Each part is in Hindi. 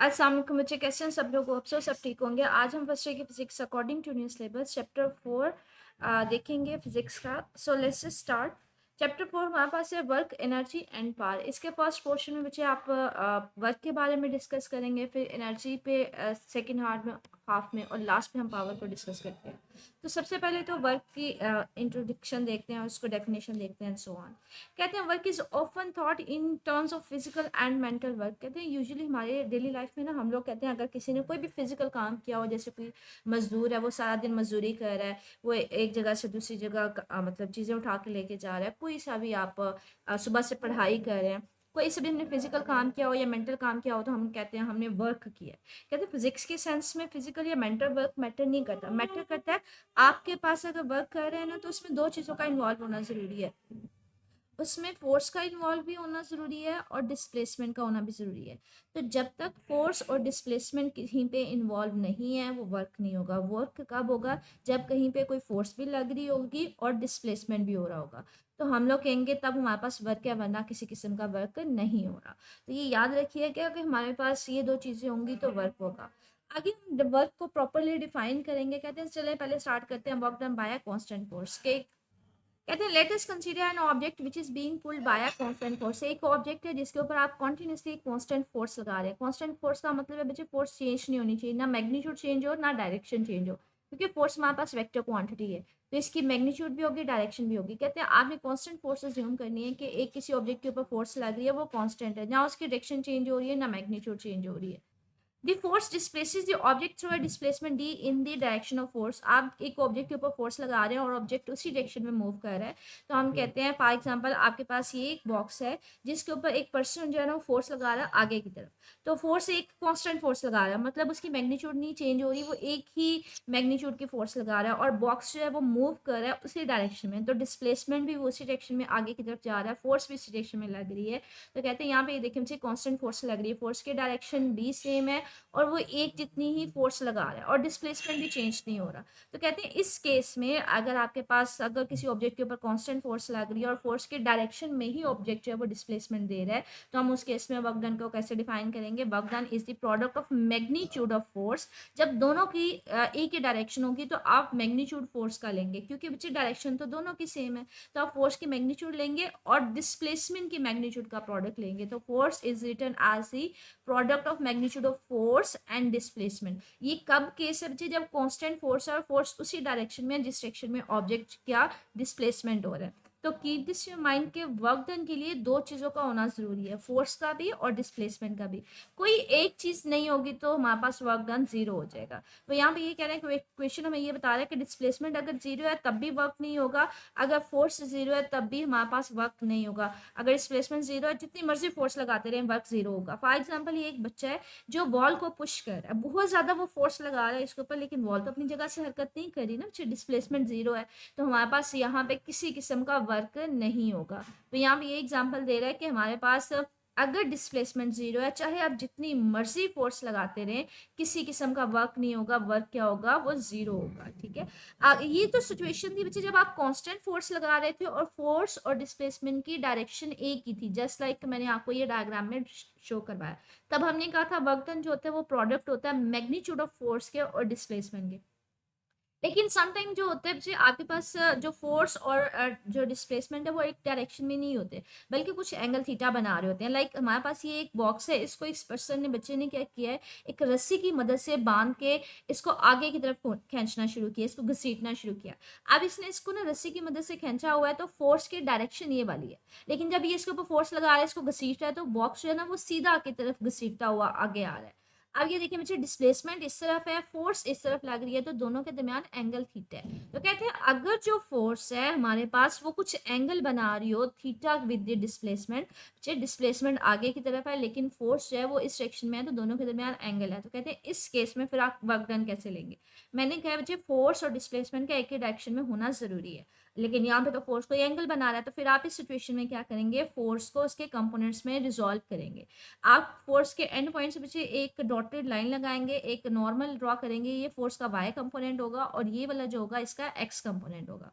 अस्सलाम वालेकुम बच्चे, कैसे हैं सब लोग? सब ठीक होंगे। आज हम फर्स्ट ईयर की physics according to new syllabus chapter 4 देखेंगे फिजिक्स का। So let's start. चैप्टर 4 हमारे पास है वर्क, एनर्जी एंड पावर। इसके फर्स्ट पोर्शन में बच्चे आप वर्क के बारे में डिस्कस करेंगे, फिर एनर्जी पे सेकेंड हाफ में और लास्ट में हम पावर को डिस्कस करते हैं। तो सबसे पहले तो वर्क की इंट्रोडक्शन देखते हैं और उसको डेफिनेशन देखते हैं, सो ऑन। कहते हैं work is often thought in terms of physical and mental work. कहते हैं यूजुअली हमारे डेली लाइफ में ना हम लोग कहते हैं अगर किसी ने कोई भी फिजिकल काम किया हो, जैसे कोई मजदूर है वो सारा दिन मजदूरी कर रहा है, वो एक जगह से दूसरी जगह मतलब चीज़ें उठा के लेके जा रहा है, कोई सा भी आप सुबह से पढ़ाई कर रहे हैं, कोई से भी हमने फिजिकल काम किया हो या मेंटल काम किया हो तो हम कहते हैं हमने वर्क किया है। कहते हैं फिजिक्स के सेंस में फिजिकल या मेंटल वर्क मैटर नहीं करता, मैटर करता है आपके पास अगर वर्क कर रहे हैं ना तो उसमें दो चीज़ों का इन्वॉल्व होना ज़रूरी है। उसमें फोर्स का इन्वॉल्व भी होना ज़रूरी है और डिस्प्लेसमेंट का होना भी ज़रूरी है। तो जब तक फोर्स और डिस्प्लेसमेंट कहीं पे इन्वॉल्व नहीं है वो वर्क नहीं होगा। वर्क कब होगा? जब कहीं पे कोई फोर्स भी लग रही होगी और डिस्प्लेसमेंट भी हो रहा होगा, तो हम लोग कहेंगे तब हमारे पास वर्क है, वरना किसी किस्म का वर्क नहीं हो रहा। तो ये याद रखिए कि अगर हमारे पास ये दो चीज़ें होंगी तो वर्क होगा। आगे हम वर्क को प्रॉपरली डिफाइन करेंगे। कहते हैं चले पहले स्टार्ट करते हैं work done by constant force के। कहते हैं let us consider an object which is being pulled bye a constant force. एक ऑब्जेक्ट है जिसके ऊपर आप कंटिन्यूसली कांस्टेंट फोर्स लगा रहे हैं। कांस्टेंट फोर्स का मतलब है बच्चे फोर्स चेंज नहीं होनी चाहिए, ना मैग्नीट्यूड चेंज हो ना डायरेक्शन चेंज हो, क्योंकि फोर्स हमारे पास वेक्टर क्वांटिटी है तो इसकी मैग्नीट्यूड भी होगी, डायरेक्शन भी होगी। कहते हैं आपने कांस्टेंट फोर्स अज्यूम करनी है कि एक किसी ऑब्जेक्ट के ऊपर फोर्स लग रही है, वो कांस्टेंट है, ना उसकी डायरेक्शन चेंज हो रही है ना मैग्नीट्यूड चेंज हो रही है। The force displaces the object through a displacement d in the direction of force। आप एक ऑब्जेक्ट के ऊपर फोर्स लगा रहे हैं और ऑब्जेक्ट उसी डायरेक्शन में मूव कर रहा है, तो हम कहते हैं फॉर एग्जांपल आपके पास ये एक बॉक्स है जिसके ऊपर एक पर्सन जो है ना वो फोर्स लगा रहा है आगे की तरफ। तो फोर्स एक कांस्टेंट फोर्स लगा रहा है, मतलब उसकी मैग्नीट्यूड नहीं चेंज हो रही, वो एक ही मैग्नीट्यूड की फोर्स लगा रहा है और बॉक्स जो है वो मूव कर रहा है उसी डायरेक्शन में, तो डिस्प्लेसमेंट भी वो उसी डायरेक्शन में आगे की तरफ जा रहा है, फोर्स भी उसी डायरेक्शन में लग रही है। तो कहते हैं यहाँ पे ये देखिए मुझे कांस्टेंट फोर्स लग रही है, फोर्स की डायरेक्शन भी सेम है और वो एक जितनी ही फोर्स लगा रहा है और डिस्प्लेसमेंट भी चेंज नहीं हो रहा। तो कहते हैं इस केस में अगर आपके पास अगर किसी ऑब्जेक्ट के ऊपर कांस्टेंट फोर्स लग रही है और फोर्स के डायरेक्शन में ही ऑब्जेक्ट जो है वो डिस्प्लेसमेंट दे रहा है, तो हम उस केस में वर्क डन को कैसे डिफाइन करेंगे? Work done is the product of magnitude of force. जब दोनों की एक ही डायरेक्शन होगी तो आप मैग्नीट्यूड फोर्स का लेंगे, क्योंकि बच्चे डायरेक्शन तो दोनों की सेम है, तो आप फोर्स की मैग्नीट्यूड लेंगे और डिस्प्लेसमेंट की मैग्नीट्यूड का प्रोडक्ट लेंगे। तो force is written as the product of magnitude of force and displacement. ये कब केस है बच्चे? जब कांस्टेंट फोर्स है और फोर्स उसी डायरेक्शन में जिस डायरेक्शन में ऑब्जेक्ट का डिस्प्लेसमेंट हो रहा है। तो कीप दिस इन माइंड के वर्क डन के लिए दो चीज़ों का होना ज़रूरी है, फोर्स का भी और डिस्प्लेसमेंट का भी। कोई एक चीज़ नहीं होगी तो हमारे पास वर्क डन जीरो हो जाएगा। तो यहाँ पे ये कह रहे हैं कि क्वेश्चन हमें ये बता रहा है कि डिस्प्लेसमेंट अगर जीरो है तब भी वर्क नहीं होगा, अगर फोर्स जीरो है तब भी हमारे पास वर्क नहीं होगा। अगर डिस्प्लेसमेंट जीरो है जितनी मर्जी फोर्स लगाते रहे वर्क जीरो होगा। फॉर एग्जाम्पल ये एक बच्चा है जो वॉल को पुश कर रहा है, बहुत ज़्यादा वो फोर्स लगा रहा है इसके ऊपर, लेकिन वॉल तो अपनी जगह से हरकत नहीं कर रही ना, डिस्प्लेसमेंट जीरो है, तो हमारे पास यहाँ पे किसी किस्म का वर्क नहीं होगा। तो यहाँ पे ये एग्जाम्पल दे रहा है कि हमारे पास अगर डिस्प्लेसमेंट जीरो है, चाहे आप जितनी मर्जी फोर्स लगाते रहें, किसी किस्म का वर्क नहीं होगा। वर्क क्या होगा? वो जीरो होगा। ठीक है, ये तो सिचुएशन थी बच्चे जब आप कांस्टेंट फोर्स लगा रहे थे और फोर्स और डिस्प्लेसमेंट की डायरेक्शन एक ही थी, जस्ट लाइक मैंने आपको ये डायग्राम में शो करवाया। तब हमने कहा था वर्क डन जो होता है वो प्रोडक्ट होता है मैग्नीट्यूड ऑफ फोर्स के और डिस्प्लेसमेंट के। लेकिन समटाइम जो होते हैं बच्चे आपके पास जो फोर्स और जो डिस्प्लेसमेंट है वो एक डायरेक्शन में नहीं होते, बल्कि कुछ एंगल थीटा बना रहे होते हैं। लाइक हमारे पास ये एक बॉक्स है, इसको इस पर्सन ने बच्चे ने क्या किया है, एक रस्सी की मदद से बांध के इसको आगे की तरफ खींचना शुरू किया, इसको घसीटना शुरू किया। अब इसने इसको ना रस्सी की मदद से खींचा हुआ है तो फोर्स की डायरेक्शन ये वाली है, लेकिन जब ये इसके ऊपर फोर्स लगा रहा है, इसको घसीट रहा है, तो बॉक्स जो है ना वो सीधा की तरफ घसीटता हुआ आगे आ रहा है। अब ये देखिए बच्चे डिस्प्लेसमेंट इस तरफ है, फोर्स इस तरफ लग रही है, तो दोनों के दरमियान एंगल थीटा है। तो कहते हैं अगर जो फोर्स है हमारे पास वो कुछ एंगल बना रही हो थीटा विद द डिस्प्लेसमेंट, बच्चे डिस्प्लेसमेंट आगे की तरफ है लेकिन फोर्स जो है वो इस डायरेक्शन में है, तो दोनों के दरमियान एंगल है। तो कहते हैं इस केस में फिर आप वर्क डन कैसे लेंगे? मैंने कहा बच्चे फोर्स और डिस्प्लेसमेंट का एक ही डायरेक्शन में होना जरूरी है, लेकिन यहाँ पे तो फोर्स को एंगल बना रहा है, तो फिर आप इस सिचुएशन में क्या करेंगे? फोर्स को उसके कंपोनेंट्स में रिजॉल्व करेंगे। आप फोर्स के एंड पॉइंट से पीछे एक डॉटेड लाइन लगाएंगे, एक नॉर्मल ड्रॉ करेंगे, ये फोर्स का वाई कंपोनेंट होगा और ये वाला जो होगा इसका एक्स कंपोनेंट होगा।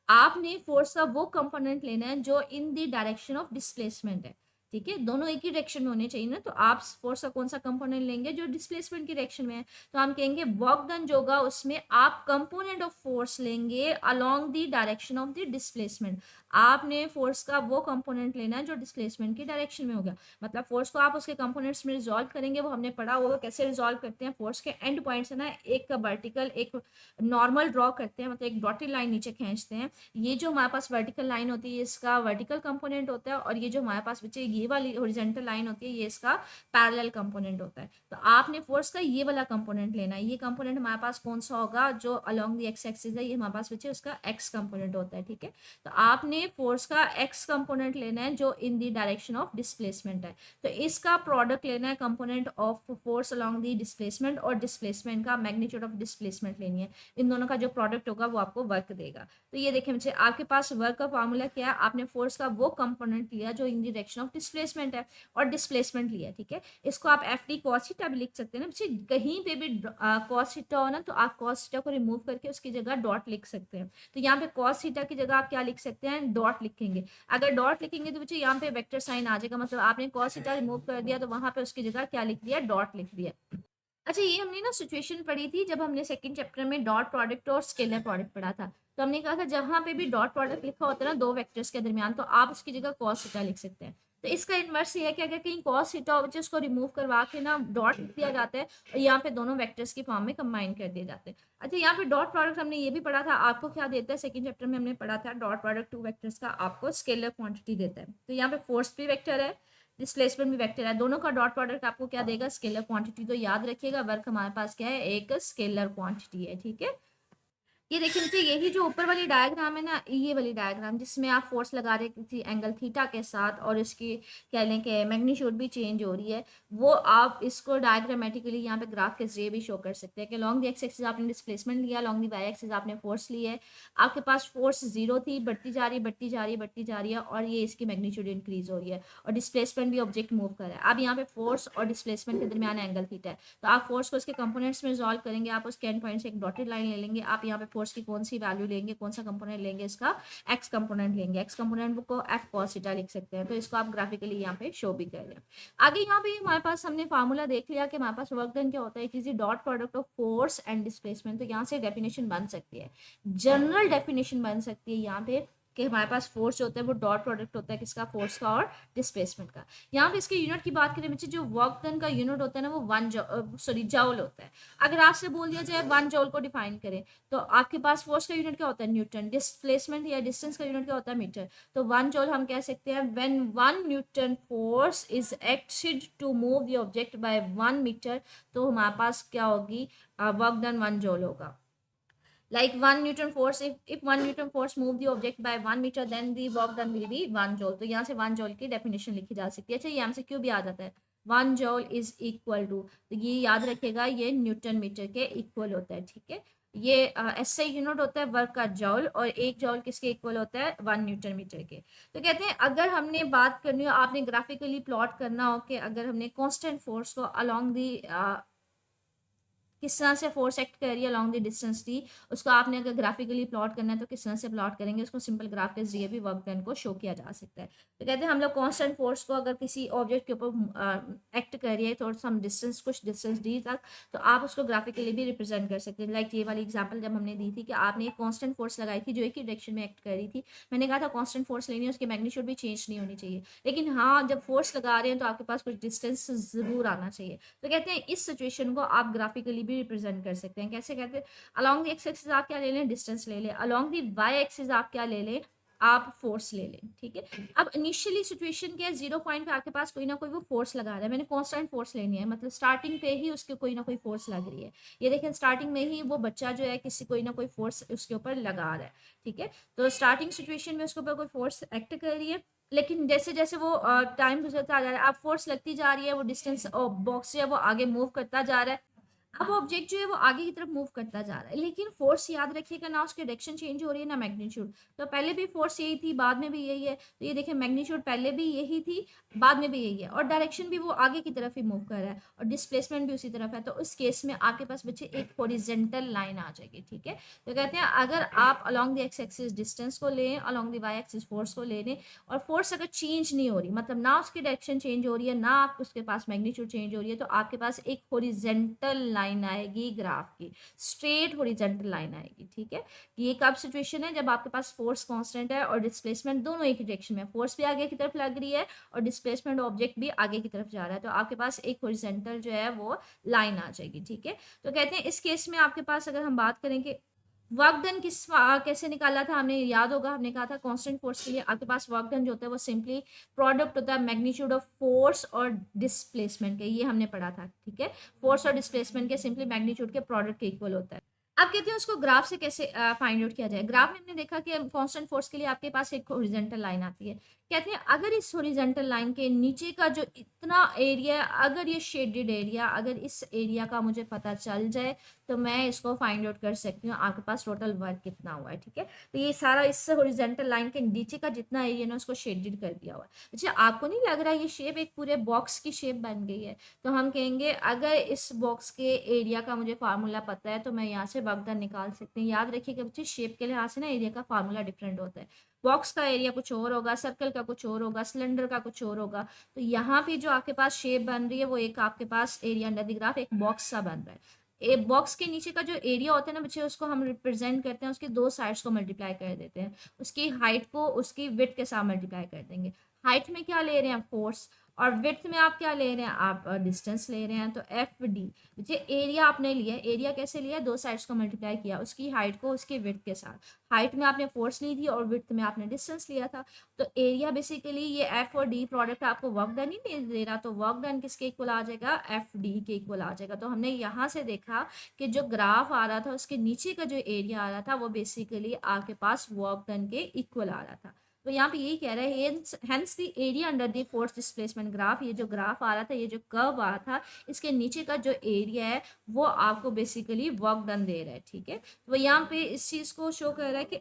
आपने फोर्स का वो कंपोनेंट लेना है जो in the direction of displacement है। ठीक है, दोनों एक ही डायरेक्शन में होने चाहिए ना, तो आप फोर्स का कौन सा कंपोनेंट लेंगे जो डिस्प्लेसमेंट की डायरेक्शन में है, तो हम कहेंगे वर्क डन जो होगा उसमें आप कंपोनेंट ऑफ फोर्स लेंगे along the direction of the displacement. आपने फोर्स का वो कंपोनेंट लेना है जो डिस्प्लेसमेंट की डायरेक्शन में हो गया, मतलब फोर्स को आप उसके कंपोनेंट्स में रिजॉल्व करेंगे, वो हमने पढ़ा होगा कैसे रिजॉल्व करते हैं। फोर्स के एंड पॉइंट्स है ना, एक वर्टिकल एक नॉर्मल ड्रॉ करते हैं, मतलब एक डॉटेड लाइन नीचे खींचते हैं। ये जो हमारे पास वर्टिकल लाइन होती है इसका वर्टिकल कंपोनेंट होता है, और ये जो हमारे पास बच्चे ये वाली हॉरिजॉन्टल लाइन होती है ये इसका पैरेलल कंपोनेंट होता है। तो आपने फोर्स का ये वाला कंपोनेंट लेना है। ये कंपोनेंट हमारे पास कौन सा होगा, जो अलोंग द एक्स एक्सिस है, ये हमारे पास बच्चे उसका एक्स कंपोनेंट होता है। ठीक है, तो आपने फोर्स का एक्स कंपोनेंट लेना है जो in the direction of displacement है। तो इसका प्रोडक्ट लेना है component of force along the displacement, और डिस्प्लेसमेंट का मैग्नीट्यूड ऑफ डिस्प्लेसमेंट लेनी है। इन दोनों का जो प्रोडक्ट होगा वो आपको वर्क देगा। तो ये देखें बच्चे, आपके पास वर्क का फॉर्मूला क्या है, आपने फोर्स का वो कंपोनेंट लिया जो इन डायरेक्शन ऑफ डिस्प्लेसमेंट है, और डिस्प्लेसमेंट लिया। ठीक है, इसको आप एफ डी कॉस थीटा भी लिख सकते हैं ना बच्चे, कहीं पे भी कॉस थीटा हो ना तो आप कॉस थीटा को रिमूव करके उसकी जगह डॉट लिख सकते हैं। तो यहाँ पे कॉस थीटा की जगह आप क्या लिख सकते हैं, डॉट लिखेंगे। अगर डॉट लिखेंगे तो बच्चे यहाँ पे वेक्टर साइन आ जाएगा, मतलब आपने कॉस थीटा रिमूव कर दिया तो वहां पे उसकी जगह क्या लिख दिया, डॉट लिख दिया। अच्छा, ये हमने ना सिचुएशन पढ़ी थी जब हमने सेकंड चैप्टर में डॉट प्रोडक्ट और स्केलर प्रोडक्ट पढ़ा था। तो हमने कहा था जहां पे भी डॉट प्रोडक्ट लिखा होता है ना दो वेक्टर्स के दरमियान, तो आप उसकी जगह कॉस थीटा लिख सकते हैं। तो इसका इन्वर्स ये है कि अगर कहीं कॉस थीटा हो उसको रिमूव करवा के ना डॉट लिख दिया जाता है, और यहाँ पे दोनों वेक्टर्स की फॉर्म में कंबाइन कर दिए जाते हैं। अच्छा, यहाँ पे डॉट प्रोडक्ट हमने ये भी पढ़ा था, आपको क्या देता है, सेकंड चैप्टर में हमने पढ़ा था डॉट प्रोडक्ट टू वेक्टर्स का आपको स्केलर क्वांटिटी देता है। तो यहाँ पे फोर्स भी वेक्टर है, डिस्प्लेसमेंट भी वेक्टर है, दोनों का डॉट प्रोडक्ट आपको क्या देगा, स्केलर क्वांटिटी। तो याद रखिएगा वर्क हमारे पास क्या है, एक स्केलर क्वांटिटी है। ठीक है, ये देखिए मुझे यही जो ऊपर वाली डायग्राम है ना, ये वाली डायग्राम जिसमें आप फोर्स लगा रहे थी एंगल थीटा के साथ, और इसकी कह लें कि मैग्नीट्यूड भी चेंज हो रही है, वो आप इसको डायग्रामेटिकली यहाँ पे ग्राफ के जरिए भी शो कर सकते हैं कि लॉन्ग द एक्स एक्सिस आपने डिस्प्लेसमेंट लिया, लॉन्ग द वाई एक्सिस आपने फोर्स ली है। आपके पास फोर्स जीरो थी, बढ़ती जा रही बढ़ती जा रही बढ़ती जा रही है, और ये इसकी मैग्नीट्यूड इंक्रीज हो रही है, और डिस्प्लेसमेंट भी ऑब्जेक्ट मूव कर रहा है। अब यहाँ पे फोर्स और डिस्प्लेसमेंट के दरमियान एंगल थीटा है, तो आप फोर्स को इसके कंपोनेंट्स में रिजॉल्व करेंगे, आप उसके एंड पॉइंट से एक डॉटेड लाइन ले लेंगे। आप यहाँ पे फोर्स की कौन सी वैल्यू लेंगे, कौन सा कंपोनेंट लेंगे, इसका एक्स कंपोनेंट लेंगे। एक्स कंपोनेंट को एफ कॉस थीटा लिख सकते हैं, तो इसको आप ग्राफिकली यहाँ पे शो भी कर रहे हैं। आगे यहाँ पे हमारे पास हमने फार्मूला देख लिया कि हमारे पास वर्क डन क्या होता है, it is the dot product of force and displacement. तो यहाँ से डेफिनेशन बन सकती है, जनरल डेफिनेशन बन सकती है यहाँ पे कि हमारे पास फोर्स जो होता है वो डॉट प्रोडक्ट होता है किसका, फोर्स का और डिस्प्लेसमेंट का। यहाँ पे इसके यूनिट की बात करें बच्चे, जो वर्क डन का यूनिट होता है ना वो जॉल होता है। अगर आपसे बोल दिया जाए 1 जॉल को डिफाइन करें, तो आपके पास फोर्स का यूनिट क्या होता है, न्यूटन। डिस्प्लेसमेंट या डिस्टेंस का यूनिट क्या होता है, मीटर। तो 1 जॉल हम कह सकते हैं when 1 newton force is acted to move the object by 1 metre, तो हमारे पास क्या होगी, वर्क डन 1 जॉल होगा। Like 1 Newton force, if 1 Newton force move the object by 1 meter, then the work done will be 1 joule। तो यहाँ से 1 जॉल की डेफिनेशन लिखी जा सकती है। अच्छा, ये हमसे क्यों भी आ जाता है, 1 जॉल इज इक्वल टू, तो ये याद रखेगा ये न्यूटन मीटर के इक्वल होता है। ठीक है, ये ऐसे यूनिट होता है वर्क का जॉल, और 1 जॉल किसके इक्वल होता है, 1 न्यूटन मीटर के। तो कहते हैं अगर हमने बात करनी हो, आपने ग्राफिकली प्लॉट करना हो कि अगर हमने कांस्टेंट फोर्स को अलोंग दी किस तरह से फोर्स एक्ट कर रही है लॉन्ग द डिस्टेंस दी, उसको आपने अगर ग्राफिकली प्लॉट करना है तो किस तरह से प्लॉट करेंगे, उसको सिंपल ग्राफ के जरिए भी वर्क डन को शो किया जा सकता है। तो कहते हैं हम लोग कांस्टेंट फोर्स को अगर किसी ऑब्जेक्ट के ऊपर एक्ट कर रही है थोड़ा सा डिस्टेंस, कुछ डिस्टेंस डी तक, तो आप उसको ग्राफिकली भी रिप्रेजेंट कर सकते हैं। लाइक ये वाली एग्जाम्पल जब हमने दी थी कि आपने एक कॉन्स्टेंट फोर्स लगाई थी जो एक ही डायरेक्शन में एक्ट कर रही थी, मैंने कहा था कॉन्स्टेंट फोर्स लेनी है उसकी मैग्नीट्यूड भी चेंज नहीं होनी चाहिए, लेकिन हाँ जब फोर्स लगा रहे हैं तो आपके पास कुछ डिस्टेंस जरूर आना चाहिए। तो कहते हैं इस सिचुएशन को आप ग्राफिकली भी रिप्रेजेंट कर सकते हैं। कैसे कहते हैं, अलोंग द एक्स एक्सिस आप क्या ले लें, डिस्टेंस ले लें। अलोंग द वाई एक्सिस आप क्या ले लें, आप फोर्स ले लें। ठीक है, अब इनिशियली सिचुएशन क्या है, 0 पॉइंट पे आपके पास कोई ना कोई वो फोर्स लगा रहा है, मैंने कांस्टेंट फोर्स लेनी है, मतलब स्टार्टिंग पे ही उसके कोई ना कोई फोर्स लग रही है। ये देखें स्टार्टिंग में ही वो बच्चा जो है किसी कोई ना कोई फोर्स उसके ऊपर लगा रहा है। ठीक है, तो स्टार्टिंग सिचुएशन में उसके ऊपर कोई फोर्स एक्ट कर रही है, लेकिन जैसे जैसे वो टाइम गुजरता जा रहा है, अब फोर्स लगती जा रही है, वो डिस्टेंस बॉक्स जो है वो आगे मूव करता जा रहा है। अब ऑब्जेक्ट जो है वो आगे की तरफ मूव करता जा रहा है, लेकिन फोर्स याद रखिएगा ना उसकी डायरेक्शन चेंज हो रही है ना मैग्नीट्यूड। तो पहले भी फोर्स यही थी, बाद में भी यही है। तो ये देखिए मैग्नीट्यूड पहले भी यही थी, बाद में भी यही है, और डायरेक्शन भी वो आगे की तरफ ही मूव कर रहा है, और डिस्प्लेसमेंट भी उसी तरफ है। तो उस केस में आपके पास बच्चे एक हॉरिजेंटल लाइन आ जाएगी, ठीक है। तो कहते हैं अगर आप along the X axis distance को लें, along the Y axis force को ले लें, और फोर्स अगर चेंज नहीं हो रही, मतलब ना उसकी डायरेक्शन चेंज हो रही है, ना आप उसके पास मैग्नीट्यूड चेंज हो रही है, तो आपके पास एक हॉरिजेंटल लाइन आएगी ग्राफ की, स्ट्रेट हॉरिजेंटल लाइन आएगी, ठीक है। ये कब सिचुएशन है, जब आपके पास फोर्स कांस्टेंट है और डिस्प्लेसमेंट दोनों एक ही डायरेक्शन में, फोर्स भी आगे की तरफ लग रही है और डिस्प्लेसमेंट ऑब्जेक्ट भी आगे की तरफ जा रहा है, तो आपके पास एक हॉरिजेंटल जो है वो लाइन आ जाएगी, ठीक है। तो कहते हैं इस केस में आपके पास अगर हम बात करें कि वर्क डन कैसे निकाला था, हमने याद होगा, हमने कहा था कांस्टेंट फोर्स के लिए आपके पास वर्क डन जो होता है वो सिंपली प्रोडक्ट होता है मैग्नीट्यूड ऑफ फोर्स और डिस्प्लेसमेंट के, ये हमने पढ़ा था, ठीक है। फोर्स और डिस्प्लेसमेंट के सिंपली मैग्नीट्यूड के प्रोडक्ट के इक्वल होता है। अब कहते हैं उसको ग्राफ से कैसे फाइंड आउट किया जाए। ग्राफ में हमने देखा कि कांस्टेंट फोर्स के लिए आपके पास एक हॉरिजॉन्टल लाइन आती है। कहते हैं अगर इस हॉरिजॉन्टल लाइन के नीचे का जो इतना एरिया, अगर ये शेडेड एरिया, अगर इस एरिया का मुझे पता चल जाए तो मैं इसको फाइंड आउट कर सकती हूँ आपके पास टोटल वर्क कितना हुआ है, ठीक है। तो ये सारा इस हॉरिजॉन्टल लाइन के नीचे का जितना एरिया ना उसको शेडेड कर दिया हुआ है। अच्छा, आपको नहीं लग रहा ये शेप एक पूरे बॉक्स की शेप बन गई है? तो हम कहेंगे अगर इस बॉक्स के एरिया का मुझे फार्मूला पता है तो मैं यहाँ से वर्क डन निकाल सकते हैं। याद रखिएगा बच्चे, शेप के लिहाज से ना एरिया का फार्मूला डिफरेंट होता है। बॉक्स का एरिया कुछ और होगा, सर्कल का कुछ और होगा, सिलेंडर का कुछ और होगा। तो यहाँ पे जो आपके पास शेप बन रही है वो एक आपके पास एरिया अंडर द ग्राफ एक बॉक्स सा बन रहा है। एक बॉक्स के नीचे का जो एरिया होता है ना बच्चे, उसको हम रिप्रेजेंट करते हैं, उसकी दो साइड्स को मल्टीप्लाई कर देते हैं, उसकी हाइट को उसकी विड्थ के साथ मल्टीप्लाई कर देंगे। हाइट में क्या ले रहे हैं, फोर्स, और विड्थ में आप क्या ले रहे हैं, आप डिस्टेंस ले रहे हैं। तो एफ डी, बच्चे एरिया आपने लिया, एरिया कैसे लिया, दो साइड्स को मल्टीप्लाई किया, उसकी हाइट को उसकी विड्थ के साथ। हाइट में आपने फोर्स ली थी और विड्थ में आपने डिस्टेंस लिया था। तो एरिया बेसिकली ये एफ और डी प्रोडक्ट आपको वर्क डन ही नहीं दे रहा, तो वर्क डन किसके इक्वल आ जाएगा, एफ डी के इक्वल आ जाएगा। तो हमने यहाँ से देखा कि जो ग्राफ आ रहा था उसके नीचे का जो एरिया आ रहा था वो बेसिकली आपके पास वर्क डन के इक्वल आ रहा था। तो यहाँ पे यही कह रहा है hence the area under the force displacement graph, ये जो ग्राफ आ रहा था, ये जो कर्व आ रहा था, इसके नीचे का जो एरिया है वो आपको बेसिकली वर्क डन दे रहा है, ठीक है। तो यहाँ पे इस चीज को शो कर रहा है कि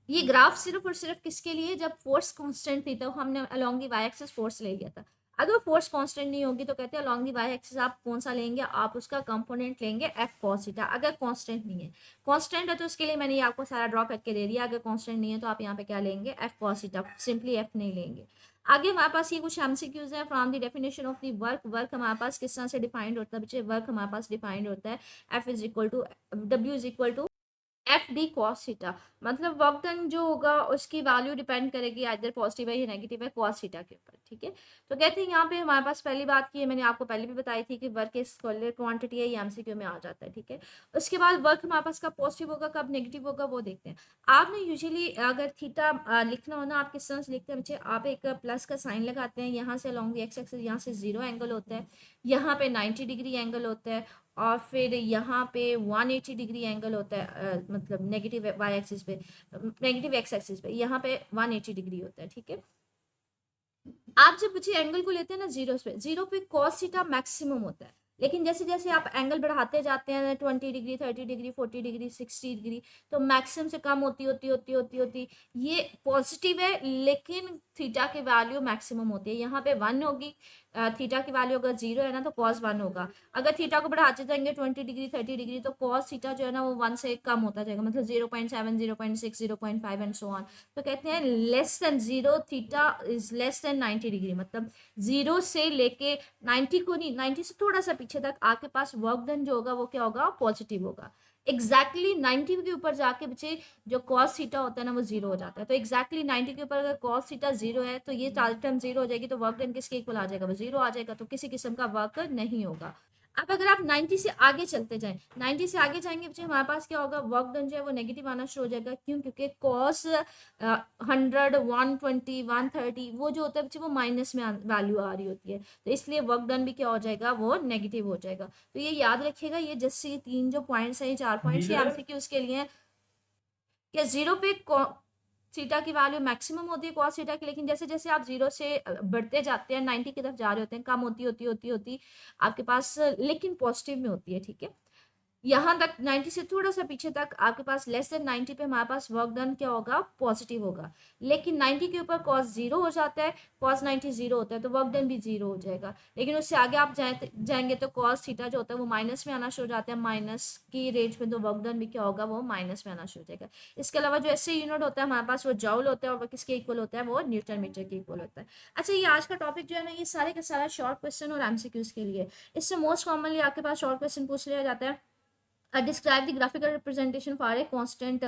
ये ग्राफ सिर्फ और सिर्फ किसके लिए, जब फोर्स कांस्टेंट थी तो हमने along the Y axis force ले लिया था। अगर फोर्स कांस्टेंट नहीं होगी तो कहते हैं अलोंग दी वाई एक्सिस आप कौन सा लेंगे, आप उसका कंपोनेंट लेंगे एफ कॉस थीटा। अगर कांस्टेंट नहीं है, कांस्टेंट है तो उसके लिए मैंने ये आपको सारा ड्रॉ करके दे दिया। अगर कांस्टेंट नहीं है तो आप यहाँ पे क्या लेंगे, F cos theta, simply F नहीं लेंगे। आगे हमारे पास ये कुछ एमसीक्यूज है from the definition of the work. Work हमारे पास किस तरह से डिफाइंड होता है बच्चे, वर्क हमारे पास डिफाइंड होता है F is equal to W is equal to F D cos theta. मतलब वर्क डन जो होगा उसकी वैल्यू डिपेंड करेगी आइदर पॉजिटिव है या नेगेटिव है कॉस थीटा के ऊपर, ठीक है। तो कहते हैं यहाँ पे हमारे पास पहली बात की है, मैंने आपको पहले भी बताई थी कि वर्क एक स्केलर क्वांटिटी है, ये एमसीक्यू में आ जाता है, ठीक है। उसके बाद वर्क हमारे पास कब पॉजिटिव होगा कब नेगेटिव होगा वो देखते हैं। आपने यूजुअली अगर थीटा लिखना हो ना, आप किस तरह से लिखते हैं बच्चे, आप एक प्लस का साइन लगाते हैं, यहाँ से अलॉन्ग एक्स एक्सिस, यहाँ से 0 एंगल होता है, यहाँ पे 90 डिग्री एंगल होता है, और फिर यहाँ पे 180 डिग्री एंगल होता है, मतलब नेगेटिव वाई एक्सिस पे, नेगेटिव एक्स एक्सिस पे यहाँ पे 180 डिग्री होता है, ठीक है। आप जब बच्चे एंगल को लेते हैं ना जीरो पे कॉस थीटा मैक्सिमम होता है, लेकिन जैसे जैसे आप एंगल बढ़ाते जाते हैं 20 डिग्री 30 डिग्री 40 डिग्री 60 डिग्री, तो मैक्सिमम से कम होती ये पॉजिटिव है, लेकिन थीटा की वैल्यू मैक्सिमम होती है। यहाँ पे 1 होगी, थीटा की वैल्यू अगर 0 है ना तो कॉस 1 होगा। अगर थीटा को बढ़ाते जाएंगे 20 डिग्री 30 डिग्री तो कॉस थीटा जो है ना वो 1 से कम होता जाएगा, मतलब 0.7 0.6 0.5 एंड सो ऑन। तो कहते हैं less than 0 theta is less than 90 degree, मतलब 0 से लेके 90 को नहीं, 90 से थोड़ा सा पीछे तक आपके पास वर्क डन जो होगा वो क्या होगा, पॉजिटिव होगा। एग्जैक्टली 90 के ऊपर जाके बच्चे जो कॉस थीटा होता है ना वो 0 हो जाता है। तो एग्जैक्टली 90 के ऊपर अगर कॉस थीटा 0 है तो ये टर्म 0 हो जाएगी, तो वर्क डन किसके इक्वल आ जाएगा, वो 0 आ जाएगा, तो किसी किस्म का वर्क नहीं होगा। अब अगर आप 90 से आगे चलते जाएं, 90 से आगे जाएंगे बच्चे हमारे पास क्या होगा, वर्क डन जो है वो नेगेटिव आना शुरू हो जाएगा। क्यों, क्योंकि कॉस 100 120 130 वो जो होता है बच्चे वो माइनस में वैल्यू आ रही होती है, तो इसलिए वर्क डन भी क्या हो जाएगा, वो नेगेटिव हो जाएगा। तो ये याद रखिएगा, ये जैसे तीन जो पॉइंट्स हैं, 4 पॉइंट्स ये एमसीक्यू उसके लिए हैं कि 0 पे थीटा की वैल्यू मैक्सिमम होती है कॉस थीटा की, लेकिन जैसे जैसे आप 0 से बढ़ते जाते हैं 90 की तरफ जा रहे होते हैं, कम होती होती होती होती आपके पास, लेकिन पॉजिटिव में होती है, ठीक है। यहाँ तक 90 से थोड़ा सा पीछे तक आपके पास लेस देन 90 पे हमारे पास वर्क डन क्या होगा, पॉजिटिव होगा। लेकिन 90 के ऊपर कॉस जीरो हो जाता है, कॉस 90 जीरो होता है, तो वर्क डन भी जीरो हो जाएगा। लेकिन उससे आगे आप जाएंगे तो कॉस थीटा जो होता है वो माइनस में आना शुरू हो जाता है, माइनस की रेंज में, तो वर्क डन भी क्या होगा, वो माइनस में आना शुरू हो जाएगा। इसके अलावा जो ऐसे यूनिट होता है हमारे पास वो जॉल होता है, और वो किसके इक्वल होता है, वो न्यूटन मीटर के इक्वल होता है। अच्छा, ये आज का टॉपिक जो है ना, ये सारे का सारा शॉर्ट क्वेश्चन और एमसीक्यूज के लिए। इससे मोस्ट कॉमनली आपके पास शॉर्ट क्वेश्चन पूछ लिया जाता है, describe the graphical representation for a constant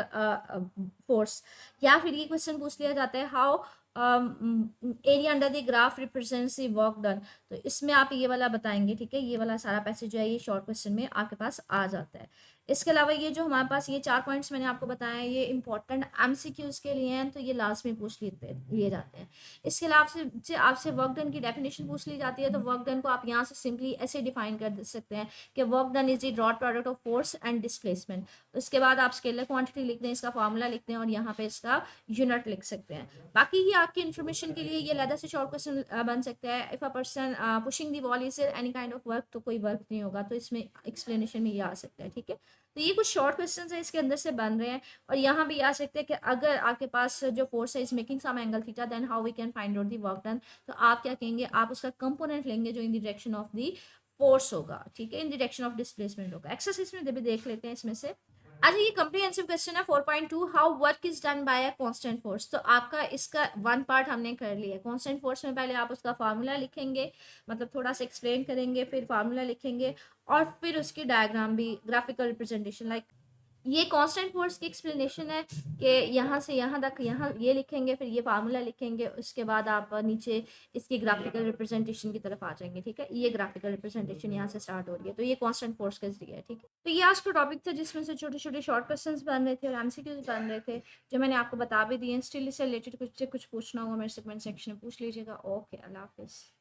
force, या फिर ये क्वेश्चन पूछ लिया जाता है how area under the graph represents the work done. तो इसमें आप ये वाला बताएंगे, ठीक है, ये वाला सारा पैसेज जो है ये शॉर्ट क्वेश्चन में आपके पास आ जाता है। इसके अलावा ये जो हमारे पास ये 4 पॉइंट्स मैंने आपको बताया है, ये इंपॉर्टेंट एमसीक्यूज के लिए हैं, तो ये लास्ट में पूछ लिए जाते हैं। इसके अलावा आपसे वर्क डन की डेफिनेशन पूछ ली जाती है, तो वर्क डन को आप यहाँ से सिंपली ऐसे डिफाइन कर सकते हैं कि work done is the dot product of force and displacement. उसके बाद आप स्केलर क्वांटिटी लिख दें, इसका फॉर्मूला लिखते हैं, और यहाँ पे इसका यूनिट लिख सकते हैं। बाकी ये आपकी इन्फॉर्मेशन के लिए ये लैदा से शॉर्ट क्वेश्चन बन सकता है। If a person pushing the ball is any kind of work, तो कोई वर्क नहीं होगा, तो इसमें एक्सप्लेनेशन में ये आ सकता है, ठीक है। तो ये कुछ शॉर्ट क्वेश्चन है इसके अंदर से बन रहे हैं, और यहाँ भी आ सकते हैं कि अगर आपके पास जो फोर्स है is making some angle theta, then how we can find out the work done. तो आप क्या कहेंगे, आप उसका कंपोनेंट लेंगे जो in the direction of the force होगा, ठीक है, in the direction of displacement होगा। एक्सरसाइज में भी देख लेते हैं इसमें से। अच्छा, ये कम्प्रीहेंसिव क्वेश्चन है 4.2, how work is done by a constant force. तो आपका इसका वन पार्ट हमने कर लिया। कांस्टेंट फोर्स में पहले आप उसका फार्मूला लिखेंगे, मतलब थोड़ा सा एक्सप्लेन करेंगे, फिर फार्मूला लिखेंगे, और फिर उसकी डायग्राम भी, ग्राफिकल रिप्रेजेंटेशन, लाइक ये कांस्टेंट फोर्स की एक्सप्लेनेशन है कि यहाँ से यहाँ तक, यहाँ ये लिखेंगे, फिर ये फार्मूला लिखेंगे, उसके बाद आप नीचे इसकी ग्राफिकल रिप्रेजेंटेशन की तरफ आ जाएंगे, ठीक है। ये ग्राफिकल रिप्रेजेंटेशन यहाँ से स्टार्ट हो रही है, तो ये कांस्टेंट फोर्स का जरिए है, ठीक है। तो ये आज का टॉपिक था जिसमें से छोटे छोटे शॉर्ट क्वेश्चंस बन रहे थे और एमसीक्यूज बन रहे थे, जो मैंने आपको बता भी दिए। स्टिल इससे रिलेटेड कुछ पूछना होगा मेरे से कमेंट सेक्शन में पूछ लीजिएगा। ओके, अल्लाह हाफिज़।